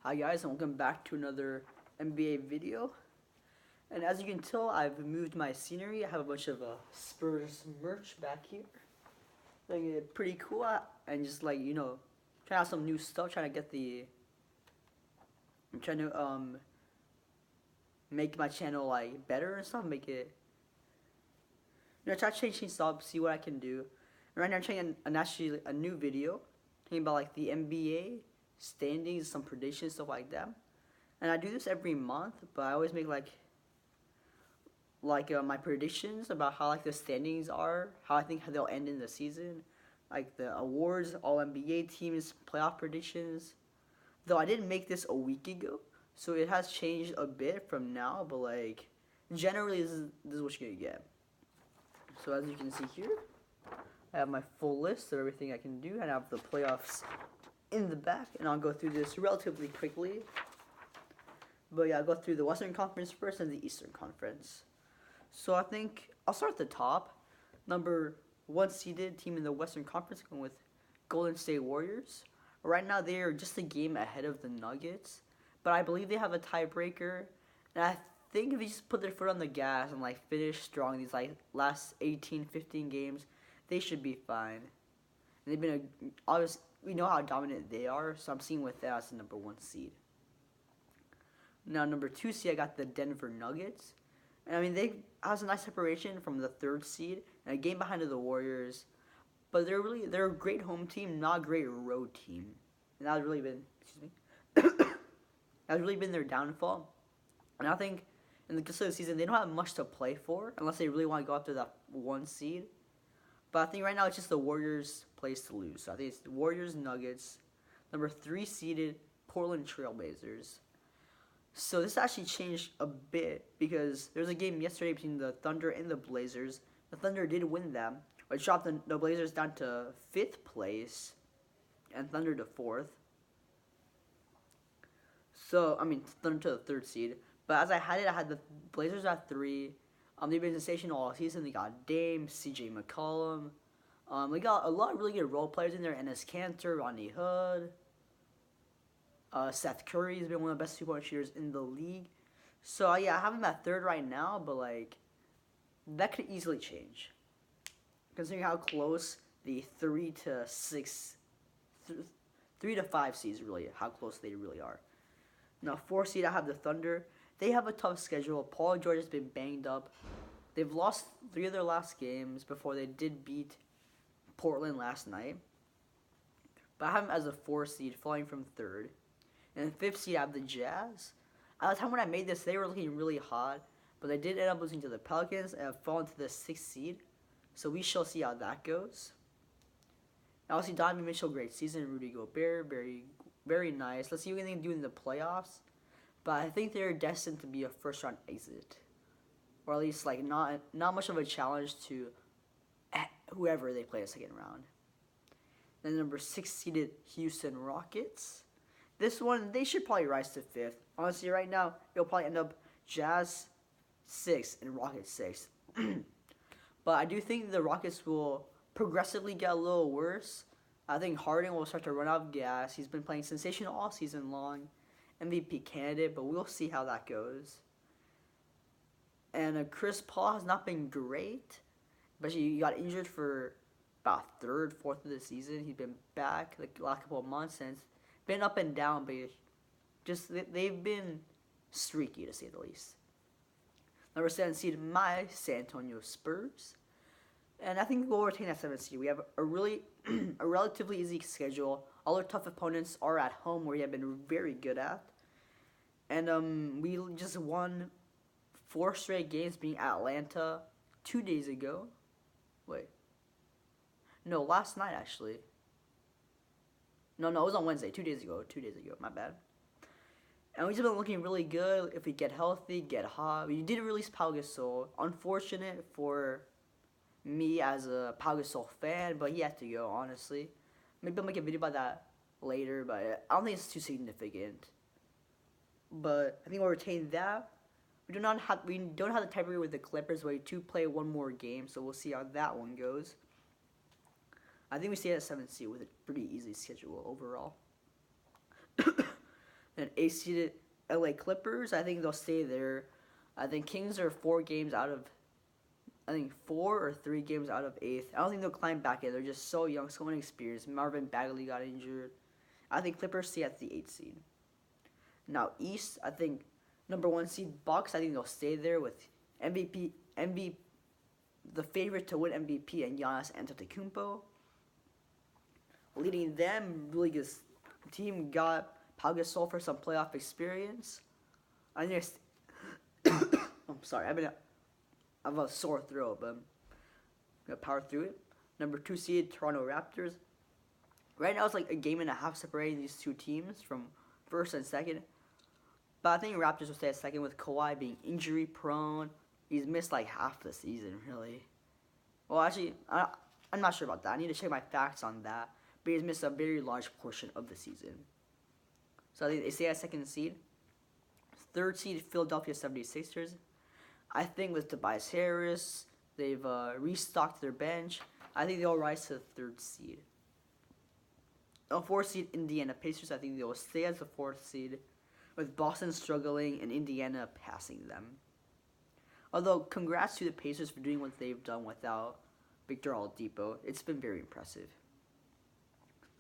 Hi guys, and welcome back to another NBA video. And as you can tell, I've moved my scenery. I have a bunch of Spurs merch back here. Like pretty cool, and just like trying out some new stuff. Trying to get the. I'm trying to make my channel like better and stuff. Make it. Try to change things up, see what I can do. And right now, I'm trying actually a new video, talking about like the NBA standings, some predictions, stuff like that. And I do this every month, but I always make like my predictions about how like the standings are, how I think they'll end in the season, like the awards, all NBA teams, playoff predictions. Though I didn't make this a week ago, so it has changed a bit from now. But like generally, this is what you're gonna get. So as you can see here, I have my full list of everything I can do, and I have the playoffs in the back, and I'll go through this relatively quickly. But yeah, I'll go through the Western Conference first and the Eastern Conference. So I think I'll start at the top. Number 1 seeded team in the Western Conference, going with Golden State Warriors. Right now they are just a game ahead of the Nuggets, but I believe they have a tiebreaker. And I think if they just put their foot on the gas and like finish strong these like last 18, 15 games, they should be fine. And they've been obviously we know how dominant they are, so I'm seeing with that as the number 1 seed. Now number 2 seed, I got the Denver Nuggets. And I mean, they has a nice separation from the 3rd seed and a game behind the Warriors. But they're a great home team, not a great road team. And that's really been that's really been their downfall. And I think in the rest of the season they don't have much to play for unless they really want to go after that 1 seed. But I think right now it's just the Warriors' place to lose. So I think it's the Warriors, Nuggets, number 3 seeded Portland Trailblazers. So this actually changed a bit because there was a game yesterday between the Thunder and the Blazers. The Thunder did win them, which dropped the Blazers down to 5th place and Thunder to 4th. So, I mean, Thunder to the 3rd seed. But as I had the Blazers at 3. They've been sensational all season. They got Dame, CJ McCollum. They got a lot of really good role players in there. Enes Kanter, Rodney Hood. Seth Curry has been one of the best 2-point shooters in the league. So, yeah, I have him at 3rd right now, but, like, that could easily change. Considering how close the 3 to 5 seeds really, how close they really are. Now, 4 seed, I have the Thunder. They have a tough schedule. Paul George has been banged up. They've lost 3 of their last games before they did beat Portland last night. But I have them as a 4 seed, falling from 3rd. And 5th seed, I have the Jazz. At the time when I made this, they were looking really hot. But they did end up losing to the Pelicans and have fallen to the 6th seed. So we shall see how that goes. Now, obviously, Donovan Mitchell, great season. Rudy Gobert, very, very nice. Let's see what they can do in the playoffs. But I think they're destined to be a first-round exit. Or at least, like, not much of a challenge to whoever they play a second round. Then number 6 seeded Houston Rockets. This one, they should probably rise to 5th. Honestly, right now, it'll probably end up Jazz 6th and Rockets 6th. But I do think the Rockets will progressively get a little worse. I think Harden will start to run out of gas. He's been playing sensational all season long. MVP candidate, but we'll see how that goes. And Chris Paul has not been great, but he got injured for about 3rd, 4th of the season. He's been back like the last couple of months and been up and down, but they've been streaky to say the least. Number 7 seed, my San Antonio Spurs. And I think we'll retain that 7th seed. We have a relatively easy schedule. All our tough opponents are at home, where we have been very good at. And we just won 4 straight games, being Atlanta 2 days ago. Wait. No, last night, actually. No, it was on Wednesday, 2 days ago. 2 days ago, my bad. And we've just been looking really good. If we get healthy, get hot. We did release Pau Gasol. Unfortunate for me as a Pau Gasol fan, but he had to go, honestly. Maybe I'll make a video about that later, but I don't think it's too significant. But I think we'll retain that. We don't have the tiebreaker with the Clippers, where we do play 1 more game, so we'll see how that one goes. I think we stay at 7th seed with a pretty easy schedule overall. Then eighth-seeded LA Clippers. I think they'll stay there. I think Kings are 4 games out of, I think 4 or 3 games out of eighth. I don't think they'll climb back in. They're just so young, so inexperienced. Marvin Bagley got injured. I think Clippers stay at the 8th seed. Now East, I think number 1 seed Bucks. I think they'll stay there with MVP, the favorite to win MVP, and Giannis Antetokounmpo. Leading them, really good team, got Pau Gasol for some playoff experience. I think I'm sorry, I have a sore throat, but I'm gonna power through it. Number 2 seed Toronto Raptors. Right now it's like a game and a half separating these two teams from first and second. But I think Raptors will stay at second with Kawhi being injury prone. He's missed like half the season, really. Well, actually, I'm not sure about that. I need to check my facts on that. But he's missed a very large portion of the season. So I think they stay at second seed. 3rd seed Philadelphia 76ers. I think with Tobias Harris, they've restocked their bench. I think they'll rise to the 3rd seed. 4th seed Indiana Pacers. I think they will stay as the 4th seed, with Boston struggling and Indiana passing them. Although, congrats to the Pacers for doing what they've done without Victor Oladipo. It's been very impressive.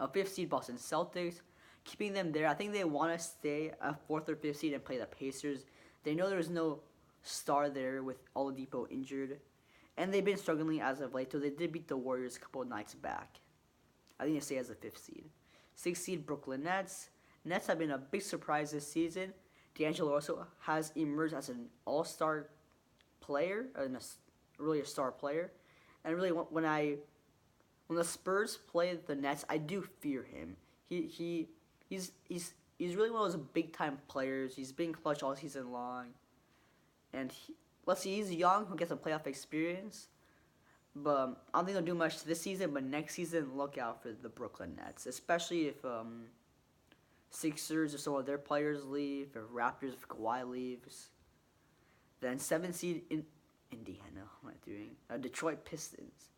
5th seed Boston Celtics. Keeping them there, I think they want to stay at 4th or 5th seed and play the Pacers. They know there's no star there with Oladipo injured. And they've been struggling as of late, so they did beat the Warriors a couple of nights back. I think they stay as the 5th seed. 6th seed Brooklyn Nets. Nets have been a big surprise this season. D'Angelo also has emerged as an all-star player, and really a star player. And really, when the Spurs play the Nets, I do fear him. He's really one of those big-time players. He's been clutch all season long. And let's see, he's young, who gets some playoff experience. But I don't think they'll do much this season, but next season, look out for the Brooklyn Nets. Especially if Sixers or some of their players leave, or Raptors if Kawhi leaves. Then 7th seed in Indiana, what am I doing? Detroit Pistons.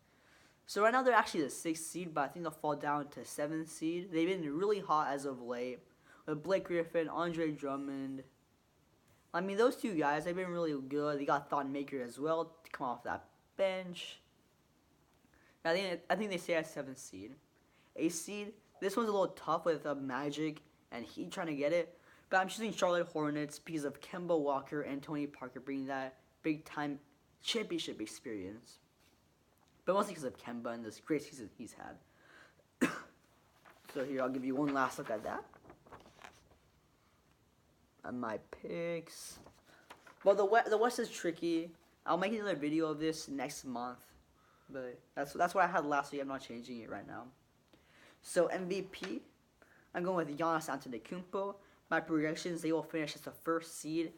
So right now they're actually the 6th seed, but I think they'll fall down to 7th seed. They've been really hot as of late, with Blake Griffin, Andre Drummond. I mean, those two guys, they've been really good. They got Thon Maker as well to come off that bench. I think they stay at 7th seed. 8th seed, this one's a little tough with Magic and Heat trying to get it. But I'm choosing Charlotte Hornets because of Kemba Walker and Tony Parker bringing that big-time championship experience. But mostly because of Kemba and this great season he's had. So here, I'll give you one last look at that. And my picks. Well, the West is tricky. I'll make another video of this next month. But that's what I had last week. I'm not changing it right now. So MVP, I'm going with Giannis Antetokounmpo. My projections, they will finish as the 1st seed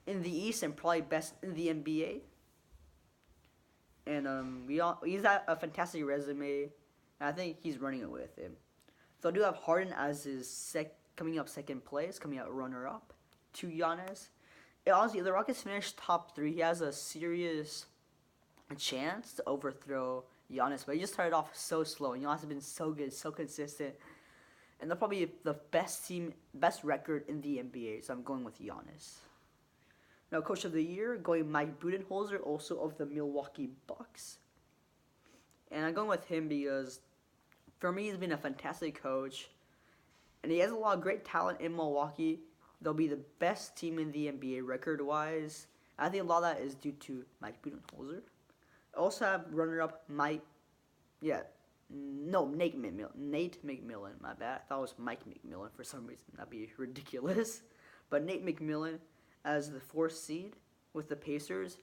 in the East and probably best in the NBA. And he's got a fantastic resume, and I think he's running it with him. So I do have Harden as his coming up 2nd place, coming out runner-up to Giannis. And honestly, if the Rockets finish top 3, he has a serious chance to overthrow Giannis. But he just started off so slow, and Giannis has been so good, so consistent. And they're probably the best record in the NBA, so I'm going with Giannis. Now, Coach of the Year, going Mike Budenholzer, also of the Milwaukee Bucks. And I'm going with him because, for me, he's been a fantastic coach. And he has a lot of great talent in Milwaukee. They'll be the best team in the NBA record-wise. I think a lot of that is due to Mike Budenholzer. I also have runner-up Nate McMillan. Nate McMillan, my bad. I thought it was Mike McMillan for some reason. That'd be ridiculous. But Nate McMillan as the 4th seed with the Pacers.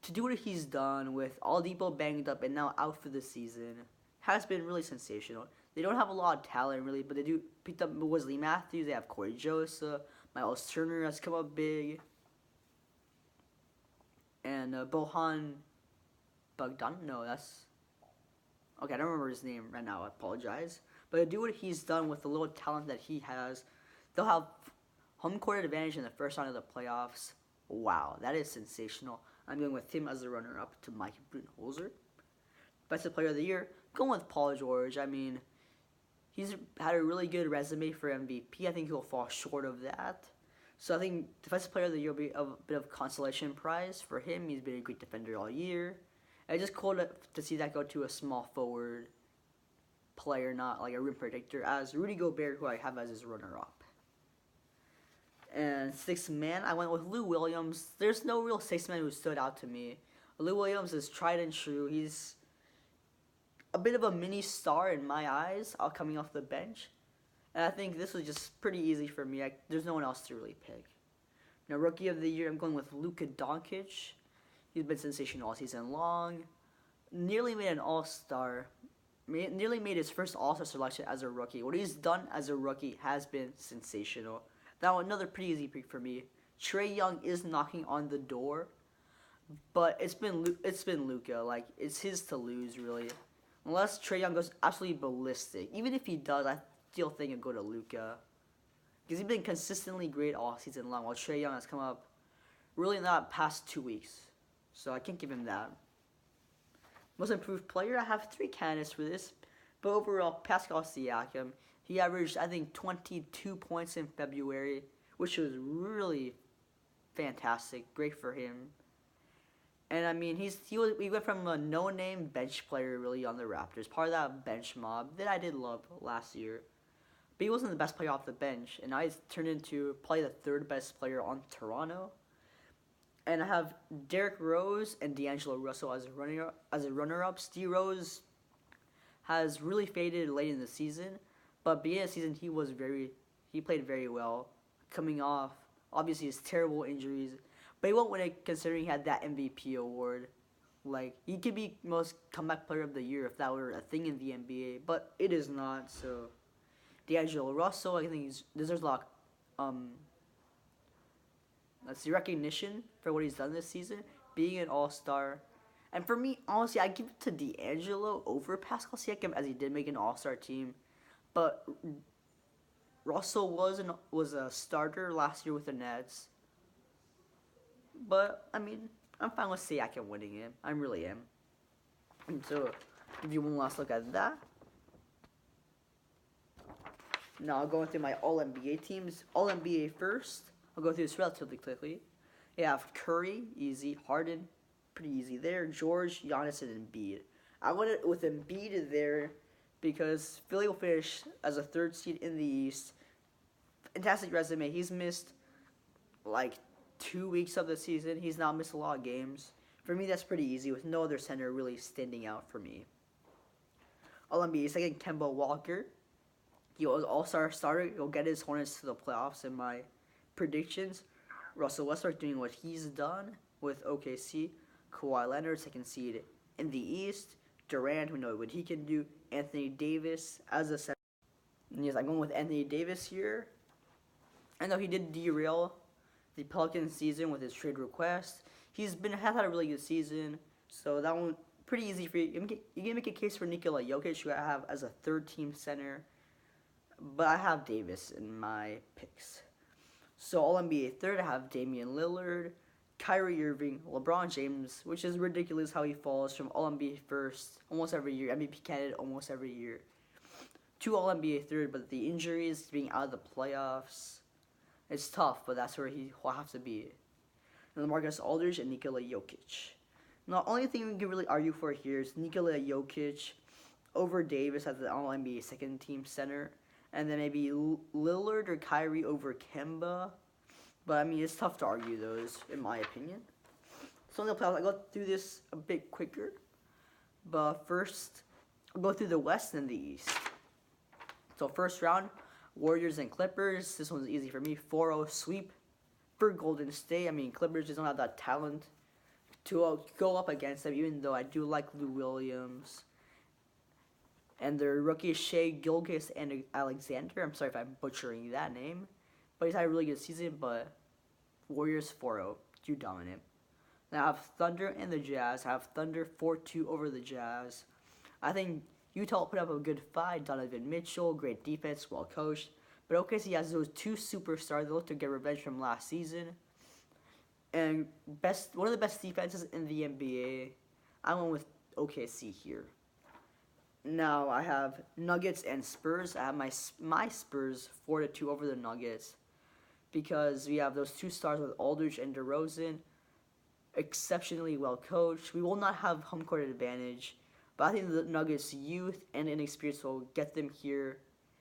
To do what he's done with Oladipo banged up and now out for the season has been really sensational. They don't have a lot of talent, really, but they do picked up Wesley Matthews. They have Corey Joseph. Miles Turner has come up big. And Bohan Bogdan. No, that's... Okay, I don't remember his name right now. I apologize. But to do what he's done with the little talent that he has, they'll have home court advantage in the first round of the playoffs. Wow, that is sensational. I'm going with him as the runner-up to Mike Budenholzer. Best player of the year, going with Paul George. I mean, he's had a really good resume for MVP. I think he'll fall short of that. So I think Defensive Player of the Year will be a bit of consolation prize for him. He's been a great defender all year. And it's just cool to see that go to a small forward player, not like a rim protector, as Rudy Gobert, who I have as his runner-up. And sixth man, I went with Lou Williams. There's no real sixth man who stood out to me. Lou Williams is tried and true. He's a bit of a mini star in my eyes, coming off the bench. And I think this was just pretty easy for me. There's no one else to really pick. Now, Rookie of the Year, I'm going with Luka Doncic. He's been sensational all season long. Nearly made an All-Star. Nearly made his first All-Star selection as a rookie. What he's done as a rookie has been sensational. Now, another pretty easy pick for me. Trae Young is knocking on the door, but it's been Luka. Like, it's his to lose, really. Unless Trae Young goes absolutely ballistic. Even if he does, I still think it'll go to Luka. Because he's been consistently great all season long, while Trae Young has come up really not past 2 weeks. So I can't give him that. Most improved player, I have 3 candidates for this. But overall, Pascal Siakam, he averaged, I think, 22 points in February, which was really fantastic. Great for him. And I mean, he went from a no-name bench player really on the Raptors, part of that bench mob that I did love last year. But he wasn't the best player off the bench, and now he's turned into probably the 3rd best player on Toronto. And I have Derrick Rose and D'Angelo Russell as a runner-ups. D Rose has really faded late in the season, but beginning of the season he played very well, coming off obviously his terrible injuries. But he won't win it considering he had that MVP award. Like, he could be most comeback player of the year if that were a thing in the NBA, but it is not. So D'Angelo Russell, I think he deserves a lot. That's the recognition for what he's done this season, being an All-Star. And for me, honestly, I give it to D'Angelo over Pascal Siakam, as he did make an All-Star team. But Russell was a starter last year with the Nets. But I mean, I'm fine with Siakam winning it. I really am. And so, give you one last look at that. Now, going through my All-NBA teams. All-NBA first. I'll go through this relatively quickly. You have Curry, easy. Harden, pretty easy there. George, Giannis, and Embiid. I went with Embiid there because Philly will finish as a 3rd seed in the East. Fantastic resume. He's missed like 2 weeks of the season. He's not missed a lot of games. For me, that's pretty easy with no other center really standing out for me. All-NBA second, Kemba Walker. He was All-Star starter. He'll get his Hornets to the playoffs in my predictions. Russell Westbrook doing what he's done with OKC. Kawhi Leonard, 2nd seed in the East. Durant, we know what he can do. Anthony Davis as a center. Yes, I'm going with Anthony Davis here. I know he did derail the Pelicans season with his trade request. Has had a really good season, so that one pretty easy for you. You can make a case for Nikola Jokic, who I have as a 3rd-team center, but I have Davis in my picks. So All-NBA 3rd, I have Damian Lillard, Kyrie Irving, LeBron James, which is ridiculous how he falls from All-NBA 1st almost every year, MVP candidate almost every year, to All-NBA 3rd, but the injuries, being out of the playoffs, it's tough, but that's where he will have to be. And LaMarcus Aldridge and Nikola Jokic. Now, the only thing we can really argue for here is Nikola Jokic over Davis as the All-NBA 2nd-team center. And then maybe Lillard or Kyrie over Kemba. But, I mean, it's tough to argue those, in my opinion. So, in the playoffs, I'll go through this a bit quicker. But first, I'll go through the West and the East. So, first round, Warriors and Clippers. This one's easy for me. 4-0 sweep for Golden State. I mean, Clippers just don't have that talent to go up against them, even though I do like Lou Williams. And their rookie Shea Gilgeous and Alexander. I'm sorry if I'm butchering that name. But he's had a really good season, but Warriors 4-0. Too dominant. Now I have Thunder and the Jazz. I have Thunder 4-2 over the Jazz. I think Utah put up a good fight. Donovan Mitchell, great defense, well coached. But OKC has those 2 superstars that look to get revenge from last season. And one of the best defenses in the NBA. I went with OKC here. Now I have Nuggets and Spurs. I have my Spurs 4-2 over the Nuggets because we have those two stars with Aldridge and DeRozan, exceptionally well coached. We will not have home court advantage, but I think the Nuggets' youth and inexperience will get them here.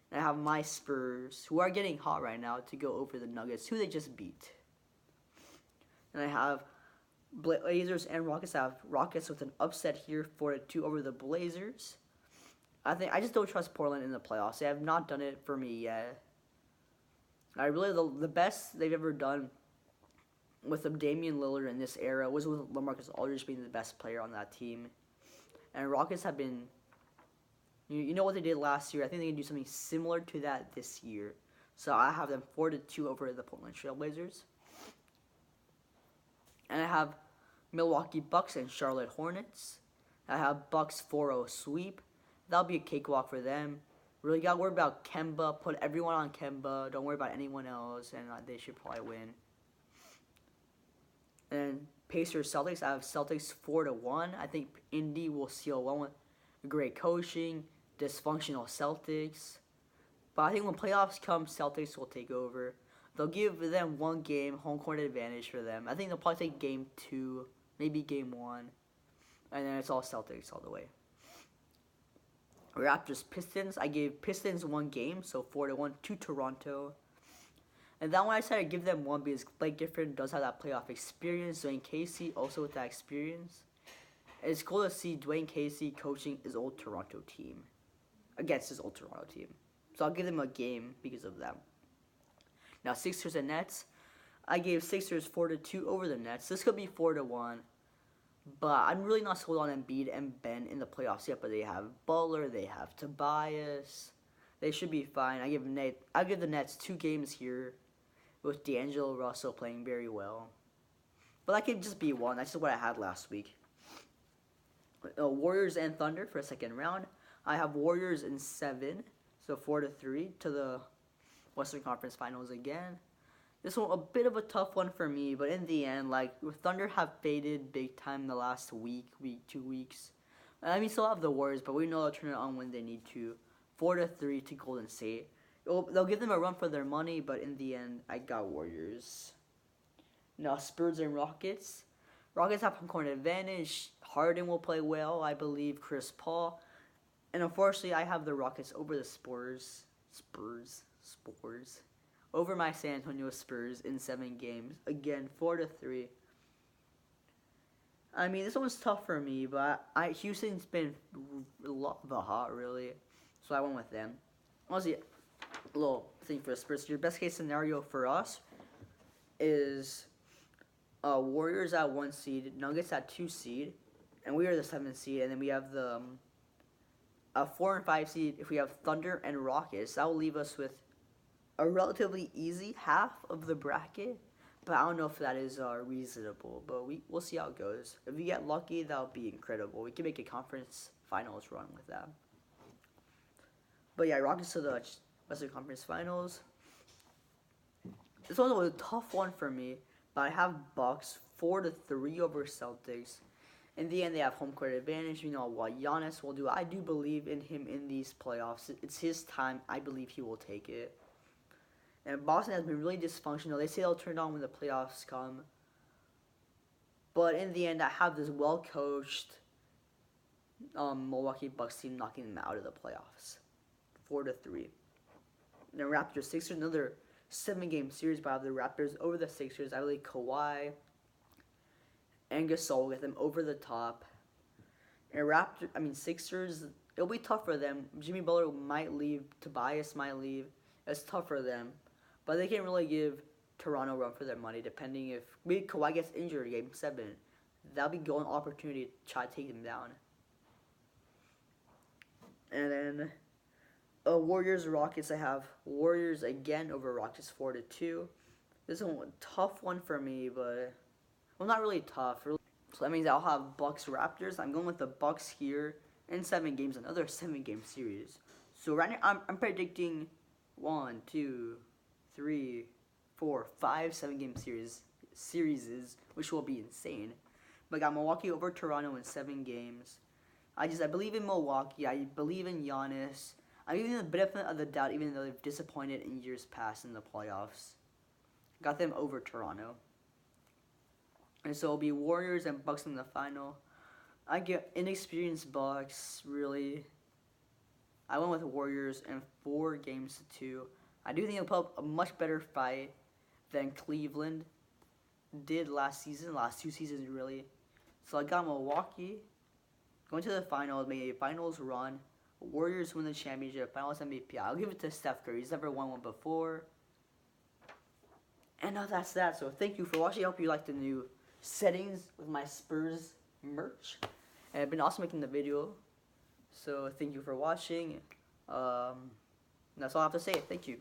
And I have my Spurs, who are getting hot right now, to go over the Nuggets, who they just beat. And I have Blazers and Rockets. I have Rockets with an upset here, 4-2 over the Blazers. I just don't trust Portland in the playoffs. They have not done it for me yet. I really the best they've ever done with Damian Lillard in this era was with LaMarcus Aldridge being the best player on that team. And Rockets have been, you know what they did last year. I think they can do something similar to that this year. So I have them 4-2 over the Portland Trailblazers. And I have Milwaukee Bucks and Charlotte Hornets. I have Bucks 4-0 sweep. That'll be a cakewalk for them. Really got to worry about Kemba. Put everyone on Kemba. Don't worry about anyone else, and they should probably win. And Pacers Celtics. I have Celtics 4-1. I think Indy will seal one with great coaching, dysfunctional Celtics. But I think when playoffs come, Celtics will take over. They'll give them one game, home court advantage for them. I think they'll probably take game 2, maybe game 1. And then it's all Celtics all the way. Raptors Pistons. I gave Pistons one game, so 4-1 to Toronto. And that one I decided to give them one because Blake Griffin does have that playoff experience. Dwayne Casey also with that experience. And it's cool to see Dwayne Casey coaching his old Toronto team against his old Toronto team. So I'll give them a game because of them. Now Sixers and Nets. I gave Sixers 4-2 over the Nets. This could be 4-1. But I'm really not sold on Embiid and Ben in the playoffs yet. But they have Butler, they have Tobias. They should be fine. I give the Nets 2 games here, with D'Angelo Russell playing very well. But that could just be one. That's just what I had last week. Warriors and Thunder for a second round. I have Warriors in 7, so 4-3 to the Western Conference Finals again. This one a bit of a tough one for me, but in the end, Thunder have faded big time the last week, 2 weeks. I mean, still have the Warriors, but we know they'll turn it on when they need to. 4-3 to Golden State. They'll give them a run for their money, but in the end, I got Warriors. Now, Spurs and Rockets. Rockets have home court advantage. Harden will play well, I believe. Chris Paul. And unfortunately, I have the Rockets over the Spurs. Over my San Antonio Spurs in 7 games. Again, 4-3. I mean, this one's tough for me, but Houston's been a lot of a hot, really. So I went with them. Honestly, a little thing for the Spurs. Your best case scenario for us is Warriors at 1 seed, Nuggets at 2 seed, and we are the 7th seed. And then we have the 4 and 5 seed. If we have Thunder and Rockets, that will leave us with a relatively easy half of the bracket. But I don't know if that is reasonable. But we'll see how it goes. If we get lucky, that'll be incredible. We can make a conference finals run with that. But yeah, Rockets to the Western Conference Finals. This one was a tough one for me, but I have Bucks 4-3 over Celtics. In the end, they have home court advantage. You know what Giannis will do. I do believe in him in these playoffs. It's his time. I believe he will take it. And Boston has been really dysfunctional. They say they'll turn it on when the playoffs come. But in the end, I have this well-coached Milwaukee Bucks team knocking them out of the playoffs. 4-3. And the Raptors Sixers, another 7-game series, but I have the Raptors over the Sixers. I believe Kawhi and Gasol will get them over the top. And Sixers, it'll be tough for them. Jimmy Butler might leave. Tobias might leave. It's tough for them. But they can really give Toronto a run for their money, depending if maybe Kawhi gets injured in Game 7. That'll be a golden opportunity to try to take them down. And then Warriors Rockets. I have Warriors again over Rockets 4-2. This is a tough one for me, but not really tough. So that means I'll have Bucks Raptors. I'm going with the Bucks here in 7 games, another 7-game series. So right now I'm predicting 1, 2, 3, 4, 5 7-game series, which will be insane. But I got Milwaukee over Toronto in 7 games. I believe in Milwaukee. I believe in Giannis. I'm giving them the benefit of the doubt, even though they've disappointed in years past in the playoffs. Got them over Toronto. And so it'll be Warriors and Bucks in the final. I get inexperienced Bucks, really. I went with the Warriors in 4-2. I do think it'll put up a much better fight than Cleveland did last season, last 2 seasons, really. So I got Milwaukee going to the finals, made a finals run. Warriors win the championship, finals MVP. I'll give it to Steph Curry. He's never won one before. And now that's that. So thank you for watching. I hope you liked the new settings with my Spurs merch. And I've been also making the video. So thank you for watching. That's all I have to say. Thank you.